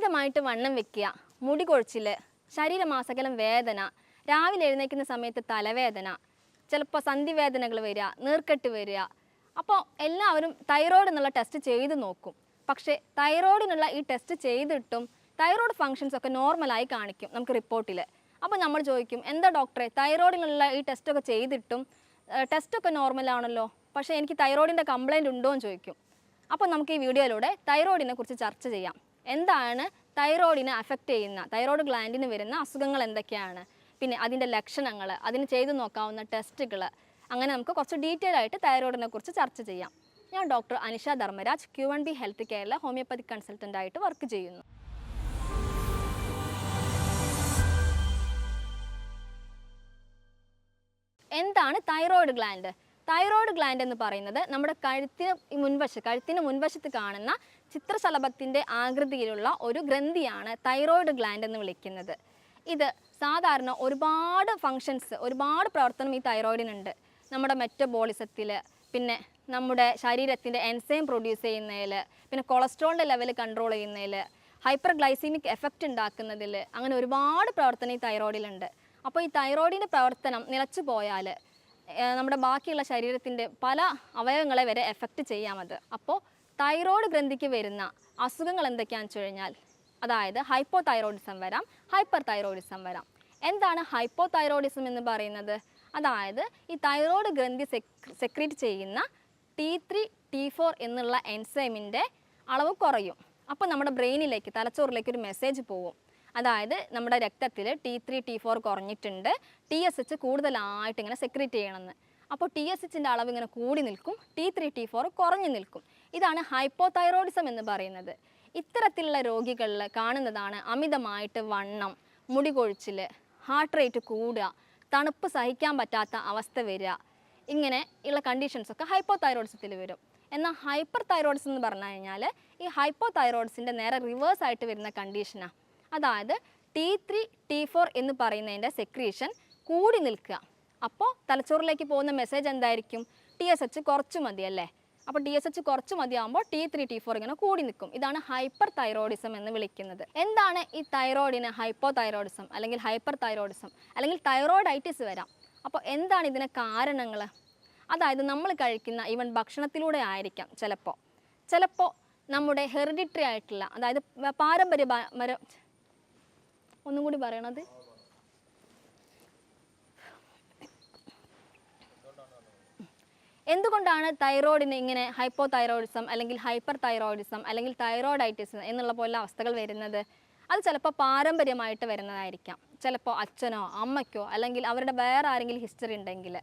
അമിതമായിട്ട് വണ്ണം വെക്കുക, മുടി കൊഴിച്ചിൽ, ശരീരമാസകലം വേദന, രാവിലെ എഴുന്നേൽക്കുന്ന സമയത്ത് തലവേദന, ചിലപ്പോൾ സന്ധിവേദനകൾ വരിക, നീർക്കെട്ട് വരിക. അപ്പോൾ എല്ലാവരും തൈറോയ്ഡ് എന്നുള്ള ടെസ്റ്റ് ചെയ്ത് നോക്കും. പക്ഷേ തൈറോയ്ഡിനുള്ള ഈ ടെസ്റ്റ് ചെയ്തിട്ടും തൈറോയ്ഡ് ഫങ്ഷൻസ് ഒക്കെ നോർമലായി കാണിക്കും നമുക്ക് റിപ്പോർട്ടിൽ. അപ്പോൾ നമ്മൾ ചോദിക്കും, എന്താ ഡോക്ടറെ തൈറോയ്ഡിനുള്ള ഈ ടെസ്റ്റൊക്കെ ചെയ്തിട്ടും ടെസ്റ്റൊക്കെ നോർമലാണല്ലോ, പക്ഷേ എനിക്ക് തൈറോയ്ഡിൻ്റെ കംപ്ലയിൻ്റ് ഉണ്ടോ എന്ന് ചോദിക്കും. അപ്പോൾ നമുക്ക് ഈ വീഡിയോയിലൂടെ തൈറോയ്ഡിനെ കുറിച്ച് ചർച്ച ചെയ്യാം. എന്താണ് തൈറോയ്ഡിനെ അഫക്റ്റ് ചെയ്യുന്ന, തൈറോയ്ഡ് ഗ്ലാൻഡിന് വരുന്ന അസുഖങ്ങൾ എന്തൊക്കെയാണ്, പിന്നെ അതിൻ്റെ ലക്ഷണങ്ങൾ, അതിന് ചെയ്തു നോക്കാവുന്ന ടെസ്റ്റുകൾ, അങ്ങനെ നമുക്ക് കുറച്ച് ഡീറ്റെയിൽ ആയിട്ട് തൈറോയ്ഡിനെ കുറിച്ച് ചർച്ച ചെയ്യാം. ഞാൻ doctor Anisha Dharmaraj, Q1B health കെയറിലെ ഹോമിയോപ്പതി കൺസൾട്ടൻ്റ് ആയിട്ട് വർക്ക് ചെയ്യുന്നു. എന്താണ് തൈറോയ്ഡ് ഗ്ലാൻഡ്? തൈറോയ്ഡ് ഗ്ലാൻഡ് എന്ന് പറയുന്നത് നമ്മുടെ കഴുത്തിന് മുൻവശത്ത് കാണുന്ന ചിത്രശലഭത്തിൻ്റെ ആകൃതിയിലുള്ള ഒരു ഗ്രന്ഥിയാണ് തൈറോയ്ഡ് ഗ്ലാൻഡ് എന്ന് വിളിക്കുന്നത്. ഇത് സാധാരണ ഒരുപാട് ഫങ്ഷൻസ്, ഒരുപാട് പ്രവർത്തനം ഈ തൈറോയ്ഡിനുണ്ട്. നമ്മുടെ മെറ്റബോളിസത്തിൽ, പിന്നെ നമ്മുടെ ശരീരത്തിൻ്റെ എൻസൈം പ്രൊഡ്യൂസ് ചെയ്യുന്നതിൽ, പിന്നെ കൊളസ്ട്രോളിൻ്റെ ലെവൽ കൺട്രോൾ ചെയ്യുന്നതിൽ, ഹൈപ്പർ ഗ്ലൈസീമിക് എഫക്റ്റ് ഉണ്ടാക്കുന്നതിൽ, അങ്ങനെ ഒരുപാട് പ്രവർത്തനം ഈ തൈറോയ്ഡിലുണ്ട്. അപ്പോൾ ഈ തൈറോയ്ഡിൻ്റെ പ്രവർത്തനം നിലച്ചു പോയാൽ നമ്മുടെ ബാക്കിയുള്ള ശരീരത്തിൻ്റെ പല അവയവങ്ങളെ വരെ എഫക്റ്റ് ചെയ്യാമത്. അപ്പോൾ തൈറോയ്ഡ് ഗ്രന്ഥിക്ക് വരുന്ന അസുഖങ്ങൾ എന്തൊക്കെയാണെന്ന് വെച്ച് കഴിഞ്ഞാൽ, അതായത് ഹൈപ്പോ തൈറോയിഡിസം വരാം, ഹൈപ്പർ തൈറോയിഡിസം വരാം. എന്താണ് ഹൈപ്പോ തൈറോയിഡിസം എന്ന് പറയുന്നത്? അതായത് ഈ തൈറോയ്ഡ് ഗ്രന്ഥി സെക്രീറ്റ് ചെയ്യുന്ന T3, T4 എന്നുള്ള എൻസൈമിൻ്റെ അളവ് കുറയും. അപ്പോൾ നമ്മുടെ ബ്രെയിനിലേക്ക്, തലച്ചോറിലേക്ക് ഒരു മെസ്സേജ് പോകും. അതായത് നമ്മുടെ രക്തത്തിൽ T3, T4 കുറഞ്ഞിട്ടുണ്ട്, TSH കൂടുതലായിട്ട് ഇങ്ങനെ സെക്രീറ്റ് ചെയ്യണമെന്ന്. അപ്പോൾ TSHൻ്റെ അളവ് ഇങ്ങനെ കൂടി നിൽക്കും, T3, T4 കുറഞ്ഞു നിൽക്കും. ഇതാണ് ഹൈപ്പോ തൈറോയിഡിസം എന്ന് പറയുന്നത്. ഇത്തരത്തിലുള്ള രോഗികളിൽ കാണുന്നതാണ് അമിതമായിട്ട് വണ്ണം, മുടി കൊഴിച്ചിൽ, ഹാർട്ട് റേറ്റ് കൂടുക, തണുപ്പ് സഹിക്കാൻ പറ്റാത്ത അവസ്ഥ വരിക. ഇങ്ങനെ ഉള്ള കണ്ടീഷൻസൊക്കെ ഹൈപ്പോ തൈറോയിഡിസത്തിൽ വരും. എന്നാൽ ഹൈപ്പർ തൈറോയിഡിസം എന്ന് പറഞ്ഞു കഴിഞ്ഞാൽ ഈ ഹൈപ്പോ തൈറോയിഡിസിൻ്റെ നേരെ റിവേഴ്സ് ആയിട്ട് വരുന്ന കണ്ടീഷനാണ്. അതായത് T3, T4 എന്ന് പറയുന്നതിൻ്റെ സെക്രീഷൻ കൂടി നിൽക്കുക. അപ്പോൾ തലച്ചോറിലേക്ക് പോകുന്ന മെസ്സേജ് എന്തായിരിക്കും? TSH കുറച്ച് മതി അല്ലേ? അപ്പോൾ TSH കുറച്ച് മതിയാകുമ്പോൾ T3, T4 ഇങ്ങനെ കൂടി നിൽക്കും. ഇതാണ് ഹൈപ്പർ തൈറോയിഡിസം എന്ന് വിളിക്കുന്നത്. എന്താണ് ഈ തൈറോയിഡിന് ഹൈപ്പോ തൈറോയിഡിസം അല്ലെങ്കിൽ ഹൈപ്പർ തൈറോയിഡിസം അല്ലെങ്കിൽ തൈറോയിഡൈറ്റിസ് വരാം? അപ്പോൾ എന്താണ് ഇതിന് കാരണങ്ങൾ? അതായത് നമ്മൾ കഴിക്കുന്ന ഈവൻ ഭക്ഷണത്തിലൂടെ ആയിരിക്കാം ചിലപ്പോൾ നമ്മുടെ ഹെറിഡിറ്ററി ആയിട്ടുള്ള, അതായത് ഒന്നും കൂടി പറയണത്, എന്തുകൊണ്ടാണ് തൈറോയിഡിന് ഇങ്ങനെ ഹൈപ്പോ തൈറോയിഡിസം അല്ലെങ്കിൽ ഹൈപ്പർ തൈറോയിഡിസം അല്ലെങ്കിൽ തൈറോയിഡൈറ്റിസ് എന്നുള്ള പോലെ അവസ്ഥകൾ വരുന്നത്? അത് ചിലപ്പോൾ പാരമ്പര്യമായിട്ട് വരുന്നതായിരിക്കാം. ചിലപ്പോൾ അച്ഛനോ അമ്മയ്ക്കോ അല്ലെങ്കിൽ അവരുടെ വേറെ ആരെങ്കിലും ഹിസ്റ്ററി ഉണ്ടെങ്കിൽ,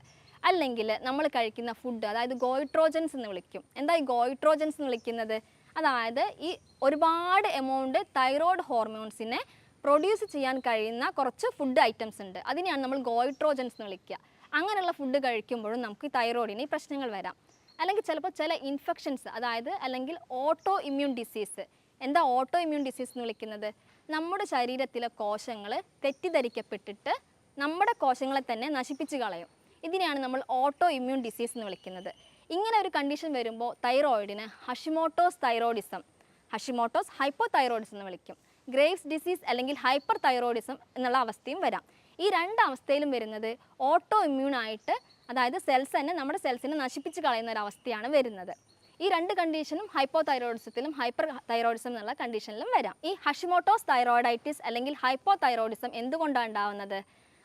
അല്ലെങ്കിൽ നമ്മൾ കഴിക്കുന്ന ഫുഡ്, അതായത് ഗോയിട്രോജൻസ് എന്ന് വിളിക്കും. എന്താ ഈ ഗോയിട്രോജൻസ് എന്ന് വിളിക്കുന്നത്? അതായത് ഈ ഒരുപാട് എമൗണ്ട് തൈറോയ്ഡ് ഹോർമോൺസിനെ പ്രൊഡ്യൂസ് ചെയ്യാൻ കഴിയുന്ന കുറച്ച് ഫുഡ് ഐറ്റംസ് ഉണ്ട്. അതിനെയാണ് നമ്മൾ ഗോയിട്രോജൻസ് എന്ന് വിളിക്കുക. അങ്ങനെയുള്ള ഫുഡ് കഴിക്കുമ്പോഴും നമുക്ക് ഈ തൈറോയിഡിന് ഈ പ്രശ്നങ്ങൾ വരാം. അല്ലെങ്കിൽ ചിലപ്പോൾ ചില ഇൻഫെക്ഷൻസ്, അതായത് അല്ലെങ്കിൽ ഓട്ടോ ഇമ്മ്യൂൺ ഡിസീസ്. എന്താ ഓട്ടോ ഇമ്മ്യൂൺ ഡിസീസ് എന്ന് വിളിക്കുന്നത്? നമ്മുടെ ശരീരത്തിലെ കോശങ്ങൾ തെറ്റിദ്ധരിക്കപ്പെട്ടിട്ട് നമ്മുടെ കോശങ്ങളെ തന്നെ നശിപ്പിച്ച് കളയും. ഇതിനെയാണ് നമ്മൾ ഓട്ടോ ഇമ്മ്യൂൺ ഡിസീസ് എന്ന് വിളിക്കുന്നത്. ഇങ്ങനെ ഒരു കണ്ടീഷൻ വരുമ്പോൾ തൈറോയിഡിന് Hashimoto's thyroidism, Hashimoto's hypothyroidism എന്ന് വിളിക്കും. ഗ്രേവ്സ് ഡിസീസ് അല്ലെങ്കിൽ ഹൈപ്പർ തൈറോയിഡിസം എന്നുള്ള അവസ്ഥയും വരാം. ഈ രണ്ട് അവസ്ഥയിലും വരുന്നത് ഓട്ടോ ഇമ്മ്യൂൺ ആയിട്ട്, അതായത് നമ്മുടെ സെൽസിനെ നശിപ്പിച്ച് കളയുന്ന ഒരു അവസ്ഥയാണ് വരുന്നത്. ഈ രണ്ട് കണ്ടീഷനും ഹൈപ്പോ തൈറോയിഡിസത്തിലും ഹൈപ്പർ തൈറോയിഡിസം എന്നുള്ള കണ്ടീഷനിലും വരാം. ഈ ഹഷിമോട്ടോസ് തൈറോയിഡൈറ്റിസ് അല്ലെങ്കിൽ ഹൈപ്പോ തൈറോയിഡിസം എന്തുകൊണ്ടാണ് ഉണ്ടാവുന്നത്?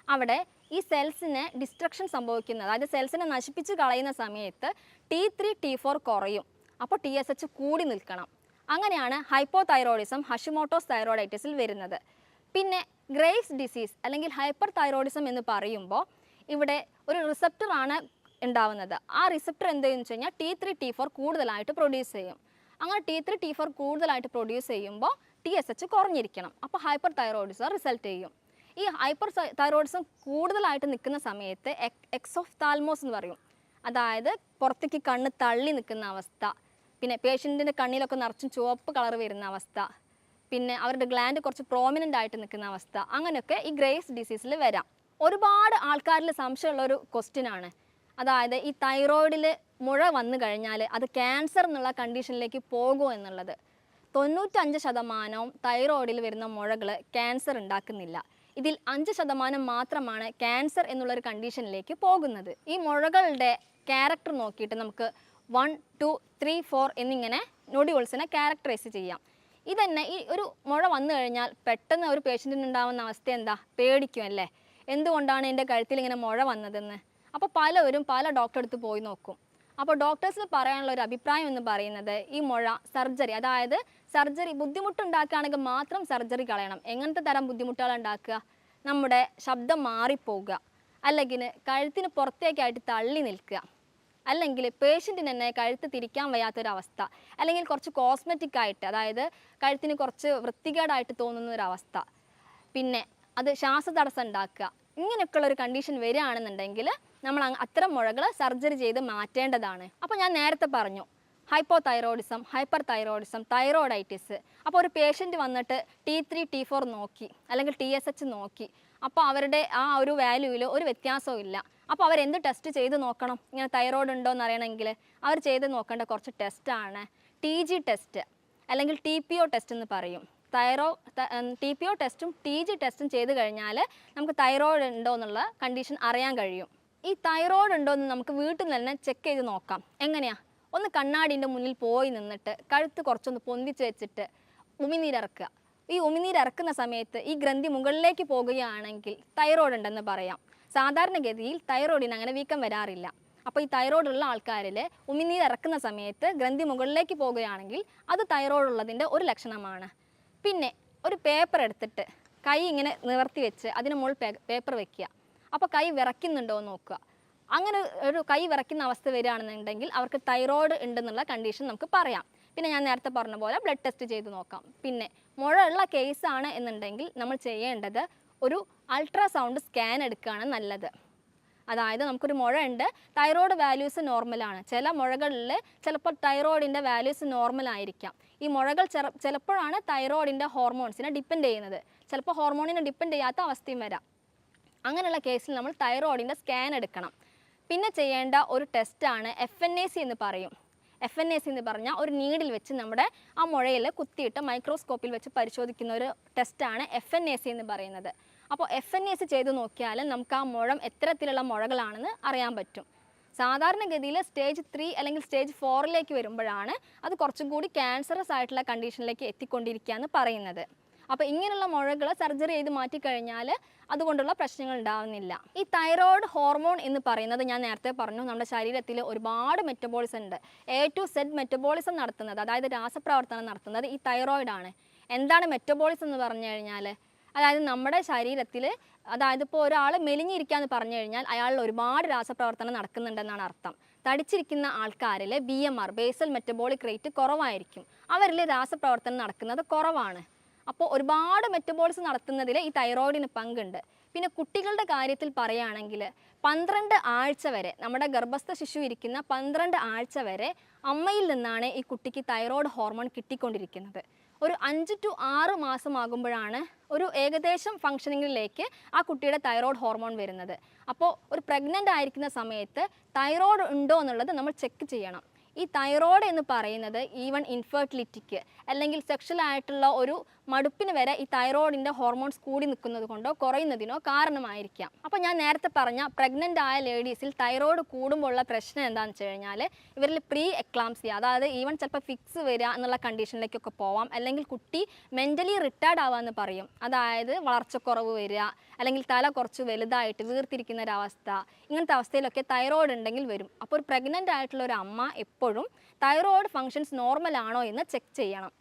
അവിടെ ഈ സെൽസിന് ഡിസ്ട്രക്ഷൻ സംഭവിക്കുന്നത്, അതായത് സെൽസിനെ നശിപ്പിച്ച് കളയുന്ന സമയത്ത് T3, T4 കുറയും. അപ്പോൾ TSH കൂടി നിൽക്കണം. അങ്ങനെയാണ് ഹൈപ്പോ തൈറോയിഡിസം ഹഷിമോട്ടോസ് തൈറോയിഡൈറ്റിസിൽ വരുന്നത്. പിന്നെ ഗ്രേവ്സ് ഡിസീസ് അല്ലെങ്കിൽ ഹൈപ്പർ തൈറോയിഡിസം എന്ന് പറയുമ്പോൾ ഇവിടെ ഒരു റിസപ്റ്ററാണ് ഉണ്ടാവുന്നത്. ആ റിസപ്റ്റർ എന്തെന്ന് വെച്ച് കഴിഞ്ഞാൽ T3, T4 കൂടുതലായിട്ട് പ്രൊഡ്യൂസ് ചെയ്യും. അങ്ങനെ T3, T4 കൂടുതലായിട്ട് പ്രൊഡ്യൂസ് ചെയ്യുമ്പോൾ TSH കുറഞ്ഞിരിക്കണം. അപ്പോൾ ഹൈപ്പർ തൈറോയിഡിസം റിസൾട്ട് ചെയ്യും. ഈ ഹൈപ്പർ തൈറോയിഡിസം കൂടുതലായിട്ട് നിൽക്കുന്ന സമയത്ത് എക്സോഫ്താൽമോസ് എന്ന് പറയും. അതായത് പുറത്തേക്ക് കണ്ണ് തള്ളി നിൽക്കുന്ന അവസ്ഥ, പിന്നെ പേഷ്യൻറ്റിൻ്റെ കണ്ണിലൊക്കെ നിറച്ചും ചുവപ്പ് കളർ വരുന്ന അവസ്ഥ, പിന്നെ അവരുടെ ഗ്ലാൻഡ് കുറച്ച് പ്രോമിനൻ്റ് ആയിട്ട് നിൽക്കുന്ന അവസ്ഥ, അങ്ങനെയൊക്കെ ഈ ഗ്രേവ്സ് ഡിസീസിൽ വരാം. ഒരുപാട് ആൾക്കാരിൽ സംശയമുള്ളൊരു ക്വസ്റ്റ്യനാണ്, അതായത് ഈ തൈറോയിഡിൽ മുഴ വന്നു കഴിഞ്ഞാൽ അത് ക്യാൻസർ എന്നുള്ള കണ്ടീഷനിലേക്ക് പോകുമോ എന്നുള്ളത്. 95% തൈറോയിഡിൽ വരുന്ന മുഴകൾ ക്യാൻസർ ഉണ്ടാക്കുന്നില്ല. ഇതിൽ 5% മാത്രമാണ് ക്യാൻസർ എന്നുള്ളൊരു കണ്ടീഷനിലേക്ക് പോകുന്നത്. ഈ മുഴകളുടെ ക്യാരക്ടർ നോക്കിയിട്ട് നമുക്ക് 1, 2, 3, 4 എന്നിങ്ങനെ നോഡ്യൂൾസിനെ ക്യാരക്ടറൈസ് ചെയ്യാം. ഇതന്നെ ഈ ഒരു മുഴ വന്നു കഴിഞ്ഞാൽ പെട്ടെന്ന് ഒരു പേഷ്യൻറ്റിന് ഉണ്ടാകുന്ന അവസ്ഥ എന്താ? പേടിക്കും അല്ലേ? എന്തുകൊണ്ടാണ് എൻ്റെ കഴുത്തിൽ ഇങ്ങനെ മുഴ വന്നതെന്ന്. അപ്പോൾ പലവരും പല ഡോക്ടറെ അടുത്ത് പോയി നോക്കും. അപ്പോൾ ഡോക്ടേഴ്സിന് പറയാനുള്ള ഒരു അഭിപ്രായം എന്ന് പറയുന്നത് ഈ മുഴ സർജറി, അതായത് സർജറി ബുദ്ധിമുട്ടുണ്ടാക്കുകയാണെങ്കിൽ മാത്രം സർജറി കളയണം. എങ്ങനത്തെ തരം ബുദ്ധിമുട്ടുകൾ ഉണ്ടാക്കുക? നമ്മുടെ ശബ്ദം മാറിപ്പോവുക, അല്ലെങ്കിൽ കഴുത്തിന് പുറത്തേക്കായിട്ട് തള്ളി നിൽക്കുക, അല്ലെങ്കിൽ പേഷ്യൻറ്റിന് തന്നെ കഴുത്ത് തിരിക്കാൻ വയ്യാത്തൊരവസ്ഥ, അല്ലെങ്കിൽ കുറച്ച് കോസ്മെറ്റിക് ആയിട്ട്, അതായത് കഴുത്തിന് കുറച്ച് വൃത്തികേടായിട്ട് തോന്നുന്നൊരവസ്ഥ, പിന്നെ അത് ശ്വാസതടസ്സം ഉണ്ടാക്കുക, ഇങ്ങനെയൊക്കെയുള്ള ഒരു കണ്ടീഷൻ വരികയാണെന്നുണ്ടെങ്കിൽ നമ്മൾ അത്തരം മുഴകൾ സർജറി ചെയ്ത് മാറ്റേണ്ടതാണ്. അപ്പോൾ ഞാൻ നേരത്തെ പറഞ്ഞു ഹൈപ്പോതൈറോയിഡിസം, ഹൈപ്പർ തൈറോയിഡിസം, തൈറോയിഡൈറ്റിസ്. അപ്പോൾ ഒരു പേഷ്യൻറ്റ് വന്നിട്ട് T3, T4 നോക്കി, അല്ലെങ്കിൽ TSH നോക്കി. അപ്പോൾ അവരുടെ ആ ഒരു വാല്യൂവിൽ ഒരു വ്യത്യാസവും ഇല്ല. അപ്പോൾ അവരെന്ത് ടെസ്റ്റ് ചെയ്ത് നോക്കണം? ഇങ്ങനെ തൈറോയ്ഡ് ഉണ്ടോ എന്ന് അറിയണമെങ്കിൽ അവർ ചെയ്ത് നോക്കേണ്ട കുറച്ച് ടെസ്റ്റാണ് TG ടെസ്റ്റ്, അല്ലെങ്കിൽ TPO ടെസ്റ്റ് എന്ന് പറയും. TPO ടെസ്റ്റും TG ടെസ്റ്റും ചെയ്ത് കഴിഞ്ഞാൽ നമുക്ക് തൈറോയ്ഡ് ഉണ്ടോ എന്നുള്ള കണ്ടീഷൻ അറിയാൻ കഴിയും. ഈ തൈറോയ്ഡ് ഉണ്ടോ എന്ന് നമുക്ക് വീട്ടിൽ നിന്ന് തന്നെ ചെക്ക് ചെയ്ത് നോക്കാം. എങ്ങനെയാണ്? ഒന്ന് കണ്ണാടിൻ്റെ മുന്നിൽ പോയി നിന്നിട്ട് കഴുത്ത് കുറച്ചൊന്ന് പൊന്തിച്ച് വെച്ചിട്ട് ഉമിനീരിറക്കുക. ഈ ഉമിനീരിറക്കുന്ന സമയത്ത് ഈ ഗ്രന്ഥി മുകളിലേക്ക് പോകുകയാണെങ്കിൽ തൈറോയ്ഡ് ഉണ്ടെന്ന് പറയാം. സാധാരണഗതിയിൽ തൈറോയ്ഡിന് അങ്ങനെ വീക്കം വരാറില്ല. അപ്പോൾ ഈ തൈറോയ്ഡ് ഉള്ള ആൾക്കാരിൽ ഉമിനീരിറക്കുന്ന സമയത്ത് ഗ്രന്ഥി മുകളിലേക്ക് പോകുകയാണെങ്കിൽ അത് തൈറോയ്ഡ് ഉള്ളതിൻ്റെ ഒരു ലക്ഷണമാണ്. പിന്നെ ഒരു പേപ്പർ എടുത്തിട്ട് കൈ ഇങ്ങനെ നിവർത്തി വെച്ച് അതിന് മുകളിൽ പേപ്പർ വെക്കുക. അപ്പോൾ കൈ വിറയ്ക്കുന്നുണ്ടോ എന്ന് നോക്കുക. അങ്ങനെ ഒരു കൈ വിറയ്ക്കുന്ന അവസ്ഥ വരികയാണെന്നുണ്ടെങ്കിൽ അവർക്ക് തൈറോയ്ഡ് ഉണ്ടെന്നുള്ള കണ്ടീഷൻ നമുക്ക് പറയാം. പിന്നെ ഞാൻ നേരത്തെ പറഞ്ഞ പോലെ ബ്ലഡ് ടെസ്റ്റ് ചെയ്ത് നോക്കാം. പിന്നെ മുഴ ഉള്ള കേസാണ് എന്നുണ്ടെങ്കിൽ നമ്മൾ ചെയ്യേണ്ടത് ഒരു അൾട്രാസൗണ്ട് സ്കാൻ എടുക്കുകയാണ് നല്ലത്. അതായത് നമുക്കൊരു മുഴ ഉണ്ട്, തൈറോയ്ഡ് വാല്യൂസ് നോർമലാണ്. ചില മുഴകളിൽ ചിലപ്പോൾ തൈറോയ്ഡിൻ്റെ വാല്യൂസ് നോർമൽ ആയിരിക്കാം. ഈ മുഴകൾ ചിലപ്പോഴാണ് തൈറോയ്ഡിൻ്റെ ഹോർമോൺസിനെ ഡിപ്പെൻഡ് ചെയ്യുന്നത്, ചിലപ്പോൾ ഹോർമോണിനെ ഡിപ്പെൻഡ് ചെയ്യാത്ത അവസ്ഥയും വരാം. അങ്ങനെയുള്ള കേസിൽ നമ്മൾ തൈറോയ്ഡിൻ്റെ സ്കാൻ എടുക്കണം. പിന്നെ ചെയ്യേണ്ട ഒരു ടെസ്റ്റാണ് FNAC എന്ന് പറയും. FNAC എന്ന് പറഞ്ഞാൽ ഒരു നീഡിൽ വെച്ച് നമ്മുടെ ആ മുഴയിൽ കുത്തിയിട്ട് മൈക്രോസ്കോപ്പിൽ വെച്ച് പരിശോധിക്കുന്ന ഒരു ടെസ്റ്റാണ് FNAC എന്ന് പറയുന്നത്. അപ്പോൾ FNAC ചെയ്ത് നോക്കിയാൽ നമുക്ക് ആ മുഴം എത്തരത്തിലുള്ള മുഴകളാണെന്ന് അറിയാൻ പറ്റും. സാധാരണഗതിയിൽ സ്റ്റേജ് 3 അല്ലെങ്കിൽ സ്റ്റേജ് 4ലേക്ക് വരുമ്പോഴാണ് അത് കുറച്ചും കൂടി ക്യാൻസറസ് ആയിട്ടുള്ള കണ്ടീഷനിലേക്ക് എത്തിക്കൊണ്ടിരിക്കുക എന്ന് പറയുന്നത്. അപ്പോൾ ഇങ്ങനെയുള്ള മുഴകൾ സർജറി ചെയ്ത് മാറ്റിക്കഴിഞ്ഞാൽ അതുകൊണ്ടുള്ള പ്രശ്നങ്ങൾ ഉണ്ടാവുന്നില്ല. ഈ തൈറോയ്ഡ് ഹോർമോൺ എന്ന് പറയുന്നത് ഞാൻ നേരത്തെ പറഞ്ഞു, നമ്മുടെ ശരീരത്തിൽ ഒരുപാട് മെറ്റബോളിസം ഉണ്ട്. A to Z മെറ്റബോളിസം നടത്തുന്നത്, അതായത് രാസപ്രവർത്തനം നടത്തുന്നത് ഈ തൈറോയിഡാണ്. എന്താണ് മെറ്റബോളിസം എന്ന് പറഞ്ഞു കഴിഞ്ഞാൽ, അതായത് നമ്മുടെ ശരീരത്തിൽ, അതായത് ഇപ്പോൾ ഒരാൾ മെലിഞ്ഞിരിക്കുക എന്ന് പറഞ്ഞു കഴിഞ്ഞാൽ അയാളിൽ ഒരുപാട് രാസപ്രവർത്തനം നടക്കുന്നുണ്ടെന്നാണ് അർത്ഥം. തടിച്ചിരിക്കുന്ന ആൾക്കാരിൽ BMR, ബേസൽ മെറ്റബോളിക് റേറ്റ് കുറവായിരിക്കും. അവരിൽ രാസപ്രവർത്തനം നടക്കുന്നത് കുറവാണ്. അപ്പോൾ ഒരുപാട് മെറ്റബോളിസം നടത്തുന്നതിൽ ഈ തൈറോയിഡിന് പങ്കുണ്ട്. പിന്നെ കുട്ടികളുടെ കാര്യത്തിൽ പറയുകയാണെങ്കിൽ 12 ആഴ്ച വരെ, നമ്മുടെ ഗർഭസ്ഥ ശിശു ഇരിക്കുന്ന 12 ആഴ്ച വരെ അമ്മയിൽ നിന്നാണ് ഈ കുട്ടിക്ക് തൈറോയ്ഡ് ഹോർമോൺ കിട്ടിക്കൊണ്ടിരിക്കുന്നത്. ഒരു 5 to 6 മാസമാകുമ്പോഴാണ് ഒരു ഏകദേശം ഫങ്ഷനിങ്ങിലേക്ക് ആ കുട്ടിയുടെ തൈറോയ്ഡ് ഹോർമോൺ വരുന്നത്. അപ്പോൾ ഒരു പ്രഗ്നൻ്റ് ആയിരിക്കുന്ന സമയത്ത് തൈറോയ്ഡ് ഉണ്ടോ എന്നുള്ളത് നമ്മൾ ചെക്ക് ചെയ്യണം. ഈ തൈറോയ്ഡ് എന്ന് പറയുന്നത് ഈവൻ ഇൻഫെർട്ടിലിറ്റിക്ക് അല്ലെങ്കിൽ സെക്ഷൽ ആയിട്ടുള്ള ഒരു മടുപ്പിന് വരെ ഈ തൈറോയിഡിൻ്റെ ഹോർമോൺസ് കൂടി നിൽക്കുന്നത് കൊണ്ടോ കുറയുന്നതിനോ കാരണമായിരിക്കാം. അപ്പോൾ ഞാൻ നേരത്തെ പറഞ്ഞ പ്രഗ്നൻ്റ് ആയ ലേഡീസിൽ തൈറോയ്ഡ് കൂടുമ്പോൾ ഉള്ള പ്രശ്നം എന്താണെന്ന് വെച്ച് കഴിഞ്ഞാൽ ഇവരിൽ പ്രീ എക്ലാംസിയ, അതായത് ഈവൻ ചിലപ്പോൾ ഫിക്സ് വരിക എന്നുള്ള കണ്ടീഷനിലേക്കൊക്കെ പോവാം. അല്ലെങ്കിൽ കുട്ടി മെൻ്റലി റിട്ടയർഡ് ആവാമെന്ന് പറയും, അതായത് വളർച്ചക്കുറവ് വരിക, അല്ലെങ്കിൽ തല കുറച്ച് വലുതായിട്ട് വീർത്തിരിക്കുന്ന ഒരവസ്ഥ, ഇങ്ങനത്തെ അവസ്ഥയിലൊക്കെ തൈറോയ്ഡ് ഉണ്ടെങ്കിൽ വരും. അപ്പോൾ ഒരു പ്രഗ്നൻ്റ് ആയിട്ടുള്ള ഒരു അമ്മ എപ്പോഴും തൈറോയ്ഡ് ഫങ്ഷൻസ് നോർമൽ ആണോ എന്ന് ചെക്ക് ചെയ്യണം.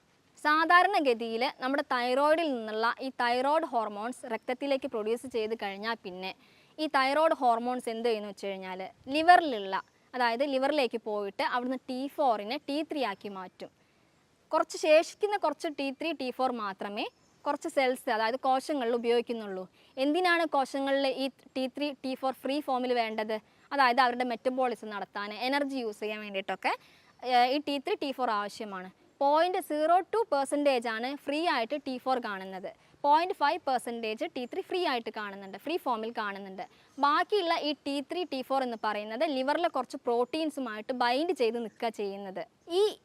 സാധാരണഗതിയിൽ നമ്മുടെ തൈറോയിഡിൽ നിന്നുള്ള ഈ തൈറോയ്ഡ് ഹോർമോൺസ് രക്തത്തിലേക്ക് പ്രൊഡ്യൂസ് ചെയ്ത് കഴിഞ്ഞാൽ പിന്നെ ഈ തൈറോയ്ഡ് ഹോർമോൺസ് എന്ത് ചെയ്യുന്നു വെച്ച് കഴിഞ്ഞാൽ ലിവറിലുള്ള, അതായത് ലിവറിലേക്ക് പോയിട്ട് അവിടുന്ന് T4നെ T3 ആക്കി മാറ്റും. കുറച്ച് ശേഷിക്കുന്ന കുറച്ച് T3, T4 മാത്രമേ കുറച്ച് സെൽസ്, അതായത് കോശങ്ങളിൽ ഉപയോഗിക്കുന്നുള്ളൂ. എന്തിനാണ് കോശങ്ങളിൽ ഈ T3, T4 ഫ്രീ ഫോമിൽ വേണ്ടത്? അതായത് അവരുടെ മെറ്റബോളിസം നടത്താൻ, എനർജി യൂസ് ചെയ്യാൻ വേണ്ടിയിട്ടൊക്കെ ഈ T3, T4 ആവശ്യമാണ്. 0.02% ആണ് ഫ്രീ ആയിട്ട് T4 കാണുന്നത്. 0.5% T3 ഫ്രീ ആയിട്ട് കാണുന്നുണ്ട്, ഫ്രീ ഫോമിൽ കാണുന്നുണ്ട്. ബാക്കിയുള്ള ഈ T3, T4 എന്ന് പറയുന്നത് ലിവറിലെ കുറച്ച് പ്രോട്ടീൻസുമായിട്ട് ബൈൻഡ് ചെയ്ത് നിൽക്കുക ചെയ്യുന്നത്.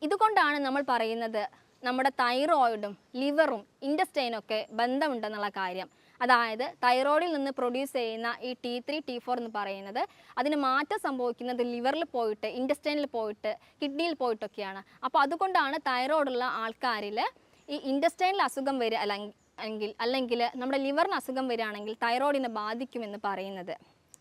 ഇതുകൊണ്ടാണ് നമ്മൾ പറയുന്നത് നമ്മുടെ തൈറോയിഡും ലിവറും ഇൻറ്റസ്റ്റൈനും ഒക്കെ ബന്ധമുണ്ടെന്നുള്ള കാര്യം. അതായത് തൈറോയിഡിൽ നിന്ന് പ്രൊഡ്യൂസ് ചെയ്യുന്ന ഈ T3 T4 എന്ന് പറയുന്നത് അതിന് മാറ്റം സംഭവിക്കുന്നത് ലിവറിൽ പോയിട്ട് ഇൻറ്റസ്റ്റൈനിൽ പോയിട്ട് കിഡ്നിയിൽ പോയിട്ടൊക്കെയാണ്. അപ്പോൾ അതുകൊണ്ടാണ് തൈറോയിഡുള്ള ആൾക്കാരിൽ ഈ ഇൻറ്റസ്റ്റൈനിൽ അസുഖം വരിക അല്ലെങ്കിൽ നമ്മുടെ ലിവറിന് അസുഖം വരികയാണെങ്കിൽ തൈറോയിഡിനെ ബാധിക്കുമെന്ന് പറയുന്നത്.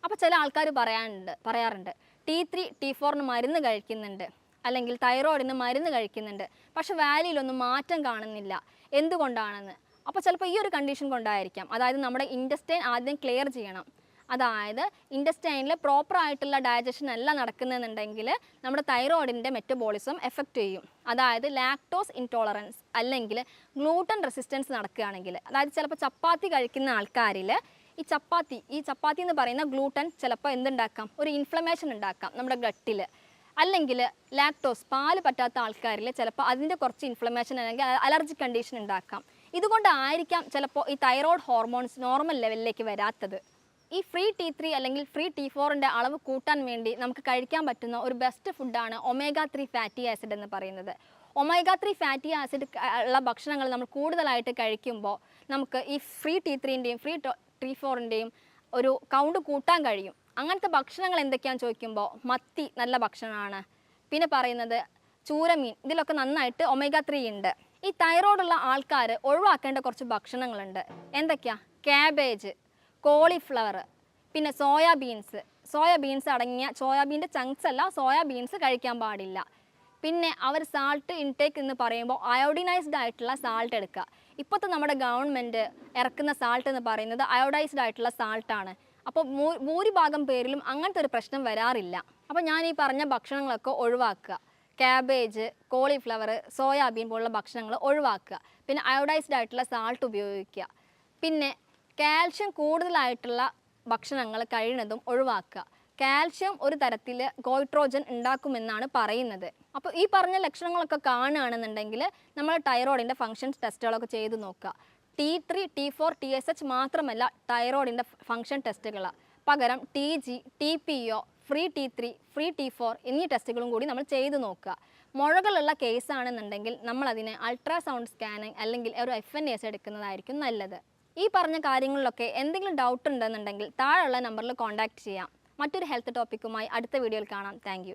അപ്പോൾ ചില ആൾക്കാർ പറയാറുണ്ട് T3 T4 മരുന്ന് കഴിക്കുന്നുണ്ട് അല്ലെങ്കിൽ തൈറോയിഡിന് മരുന്ന് കഴിക്കുന്നുണ്ട്, പക്ഷെ വാല്യൂലൊന്നും മാറ്റം കാണുന്നില്ല, എന്തുകൊണ്ടാണെന്ന്. അപ്പോൾ ചിലപ്പോൾ ഈ ഒരു കണ്ടീഷൻ കൊണ്ടായിരിക്കാം. അതായത് നമ്മുടെ ഇൻറ്റസ്റ്റൈൻ ആദ്യം ക്ലിയർ ചെയ്യണം. അതായത് ഇൻറ്റസ്റ്റൈനിൽ പ്രോപ്പറായിട്ടുള്ള ഡൈജഷൻ അല്ല നടക്കുന്നതെന്നുണ്ടെങ്കിൽ നമ്മുടെ തൈറോയിഡിൻ്റെ മെറ്റബോളിസം എഫക്റ്റ് ചെയ്യും. അതായത് ലാക്ടോസ് ഇൻടോളറൻസ് അല്ലെങ്കിൽ ഗ്ലൂട്ടൻ റെസിസ്റ്റൻസ് നടക്കുകയാണെങ്കിൽ, അതായത് ചിലപ്പോൾ ചപ്പാത്തി കഴിക്കുന്ന ആൾക്കാരിൽ ഈ ചപ്പാത്തി എന്ന് പറയുന്ന ഗ്ലൂട്ടൻ ചിലപ്പോൾ എന്തുണ്ടാക്കാം, ഒരു ഇൻഫ്ലമേഷൻ ഉണ്ടാക്കാം നമ്മുടെ ഗട്ടിൽ. അല്ലെങ്കിൽ ലാക്ടോസ് പാല് പറ്റാത്ത ആൾക്കാരിൽ ചിലപ്പോൾ അതിൻ്റെ കുറച്ച് ഇൻഫ്ലമേഷൻ അല്ലെങ്കിൽ അലർജി കണ്ടീഷൻ ഉണ്ടാക്കാം. ഇതുകൊണ്ടായിരിക്കാം ചിലപ്പോൾ ഈ തൈറോയ്ഡ് ഹോർമോൺസ് നോർമൽ ലെവലിലേക്ക് വരാത്തത്. ഈ ഫ്രീ T3 അല്ലെങ്കിൽ ഫ്രീ T4ൻ്റെ അളവ് കൂട്ടാൻ വേണ്ടി നമുക്ക് കഴിക്കാൻ പറ്റുന്ന ഒരു ബെസ്റ്റ് ഫുഡാണ് omega-3 ഫാറ്റി ആസിഡ് എന്ന് പറയുന്നത്. omega-3 ഫാറ്റി ആസിഡ് ഉള്ള ഭക്ഷണങ്ങൾ നമ്മൾ കൂടുതലായിട്ട് കഴിക്കുമ്പോൾ നമുക്ക് ഈ ഫ്രീ T3ൻ്റെയും ഫ്രീ T4ൻ്റെയും ഒരു കൗണ്ട് കൂട്ടാൻ കഴിയും. അങ്ങനത്തെ ഭക്ഷണങ്ങൾ എന്തൊക്കെയാണെന്ന് ചോദിക്കുമ്പോൾ മത്തി നല്ല ഭക്ഷണമാണ്. പിന്നെ പറയുന്നത് ചൂരമീൻ, ഇതിലൊക്കെ നന്നായിട്ട് omega-3 ഉണ്ട്. ഈ തൈറോയ്ഡുള്ള ആൾക്കാർ ഒഴിവാക്കേണ്ട കുറച്ച് ഭക്ഷണങ്ങളുണ്ട്. എന്തൊക്കെയാ? കാബേജ്, കോളിഫ്ലവർ, പിന്നെ സോയാബീൻസ് അടങ്ങിയ സോയാബീൻ്റെ ചങ്ക്സ് അല്ല, സോയാബീൻസ് കഴിക്കാൻ പാടില്ല. പിന്നെ അവർ സാൾട്ട് ഇൻടേക്ക് എന്ന് പറയുമ്പോൾ അയോഡിനൈസ്ഡ് ആയിട്ടുള്ള സാൾട്ട് എടുക്കുക. ഇപ്പോഴത്തെ നമ്മുടെ ഗവൺമെൻറ് ഇറക്കുന്ന സാൾട്ട് എന്ന് പറയുന്നത് അയോഡൈസ്ഡ് ആയിട്ടുള്ള സാൾട്ടാണ്. അപ്പോൾ ഭൂരിഭാഗം പേരിലും അങ്ങനത്തെ ഒരു പ്രശ്നം വരാറില്ല. അപ്പോൾ ഞാൻ ഈ പറഞ്ഞ ഭക്ഷണങ്ങളൊക്കെ ഒഴിവാക്കുക. കാബേജ്, കോളിഫ്ലവർ, സോയാബീൻ പോലുള്ള ഭക്ഷണങ്ങൾ ഒഴിവാക്കുക. പിന്നെ അയോഡൈസ്ഡ് ആയിട്ടുള്ള സാൾട്ട് ഉപയോഗിക്കുക. പിന്നെ കാൽഷ്യം കൂടുതലായിട്ടുള്ള ഭക്ഷണങ്ങൾ കഴിയുന്നതും ഒഴിവാക്കുക. കാൽഷ്യം ഒരു തരത്തിൽ ഗോയിട്രോജൻ ഉണ്ടാക്കുമെന്നാണ് പറയുന്നത്. അപ്പോൾ ഈ പറഞ്ഞ ലക്ഷണങ്ങളൊക്കെ കാണുകയാണെന്നുണ്ടെങ്കിൽ നമ്മൾ തൈറോയിഡിൻ്റെ ഫങ്ഷൻസ് ടെസ്റ്റുകളൊക്കെ ചെയ്ത് നോക്കുക. T3 T4 TSH മാത്രമല്ല തൈറോയിഡിൻ്റെ ഫങ്ഷൻ ടെസ്റ്റുകൾ, പകരം TG TPO free T3 free T4 എന്നീ ടെസ്റ്റുകളും കൂടി നമ്മൾ ചെയ്ത് നോക്കുക. മുഴകളുള്ള കേസാണെന്നുണ്ടെങ്കിൽ നമ്മളതിനെ അൾട്രാസൗണ്ട് സ്കാനിങ് അല്ലെങ്കിൽ ഒരു FNAS എടുക്കുന്നതായിരിക്കും നല്ലത്. ഈ പറഞ്ഞ കാര്യങ്ങളിലൊക്കെ എന്തെങ്കിലും ഡൗട്ട് ഉണ്ടെന്നുണ്ടെങ്കിൽ താഴെയുള്ള നമ്പറിൽ കോൺടാക്റ്റ് ചെയ്യാം. മറ്റൊരു ഹെൽത്ത് ടോപ്പിക്കുമായി അടുത്ത വീഡിയോയിൽ കാണാം. താങ്ക്